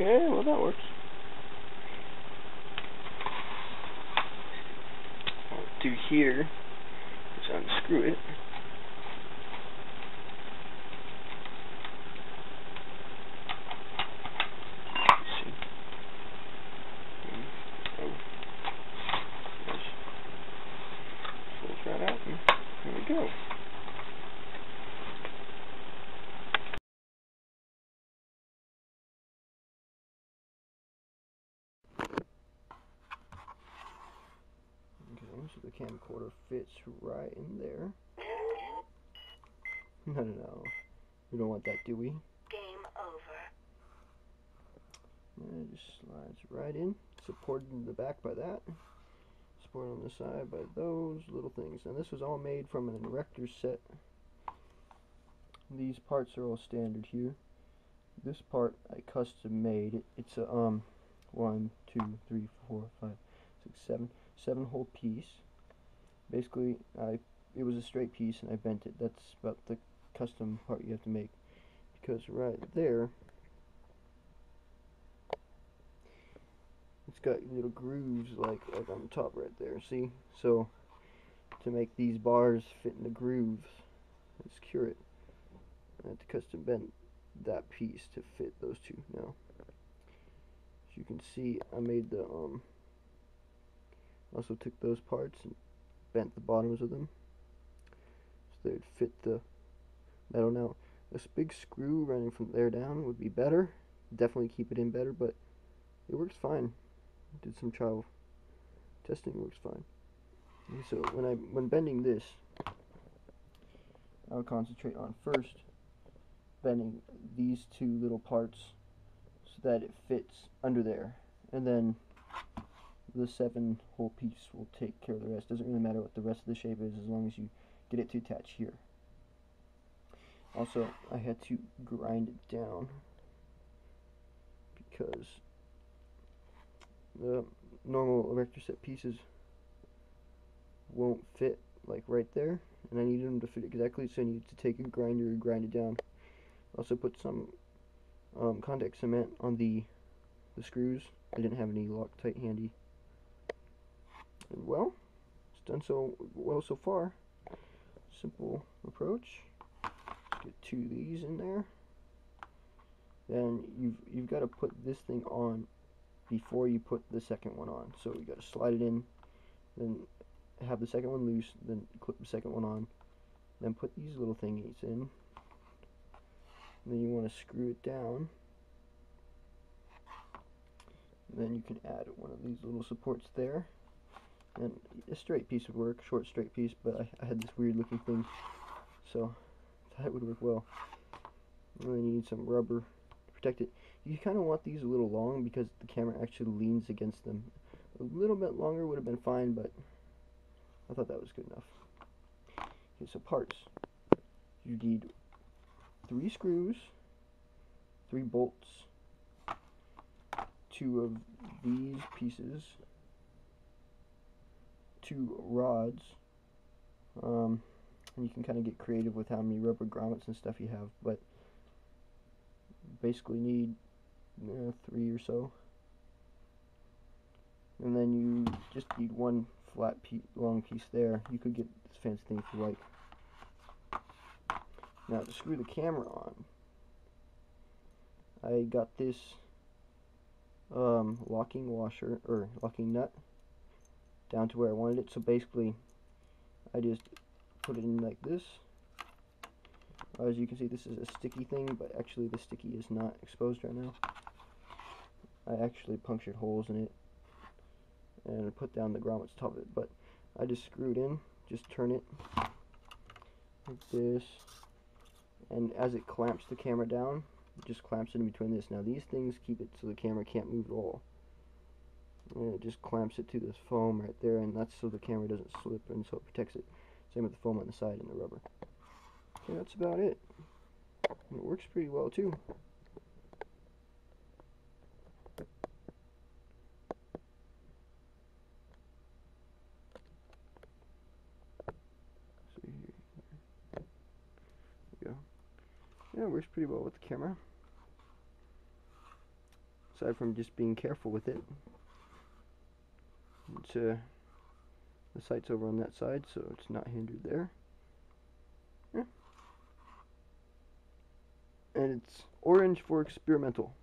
Okay, well that works. What I'll do here is unscrew it. Folds right out, and there we go. Okay, so the camcorder fits right in there. No. We don't want that, do we? Game over. And it just slides right in. Supported in the back by that. Supported on the side by those little things. And this was all made from an Erector set. These parts are all standard here. This part I custom made. It's a 1, 2, 3, 4, 5, 6, 7 hole piece. Basically, it was a straight piece and I bent it. That's about the custom part you have to make, because right there it's got little grooves like on the top right there, see? So to make these bars fit in the grooves and secure it, I had to custom bend that piece to fit those two. Now as you can see, I made the also took those parts and bent the bottoms of them so they'd fit the metal. Now this big screw running from there down would be better, definitely keep it in better, but it works fine. Did some trial testing, it works fine. Okay, so when bending this, I'll concentrate on first bending these two little parts so that it fits under there, and then the 7 hole piece will take care of the rest. Doesn't really matter what the rest of the shape is as long as you get it to attach here. Also, I had to grind it down because the normal Erector set pieces won't fit like right there, and I needed them to fit exactly, so I needed to take a grinder and grind it down. Also put some contact cement on the screws. I didn't have any Loctite handy. And well, it's done so well so far. Simple approach. Get 2 of these in there. Then you've got to put this thing on before you put the second one on. So you got to slide it in, then have the second one loose, then clip the second one on, then put these little thingies in. And then you want to screw it down. And then you can add one of these little supports there. And a straight piece would work, short straight piece, but I had this weird looking thing, so that would work well. And then you need some rubber to protect it. You kind of want these a little long because the camera actually leans against them. A little bit longer would have been fine, but I thought that was good enough. Okay, so parts. You need 3 screws, 3 bolts, 2 of these pieces, 2 rods, and you can kind of get creative with how many rubber grommets and stuff you have, but basically need 3 or so. And then you just need 1 flat long piece there. You could get this fancy thing if you like. Now to screw the camera on, I got this locking washer, or locking nut, down to where I wanted it. So basically I just put it in like this. As you can see, this is a sticky thing, but actually the sticky is not exposed right now. I actually punctured holes in it and put down the grommets top of it, but I just screwed in, just turn it like this, and as it clamps the camera down, it just clamps it in between this. Now these things keep it so the camera can't move at all. And it just clamps it to this foam right there, and that's so the camera doesn't slip, and so it protects it. Same with the foam on the side and the rubber. Okay, that's about it. And it works pretty well too. See here. There we go. Yeah, it works pretty well with the camera. aside from just being careful with it. It's, the sight's over on that side, so it's not hindered there. Yeah. And it's orange for experimental.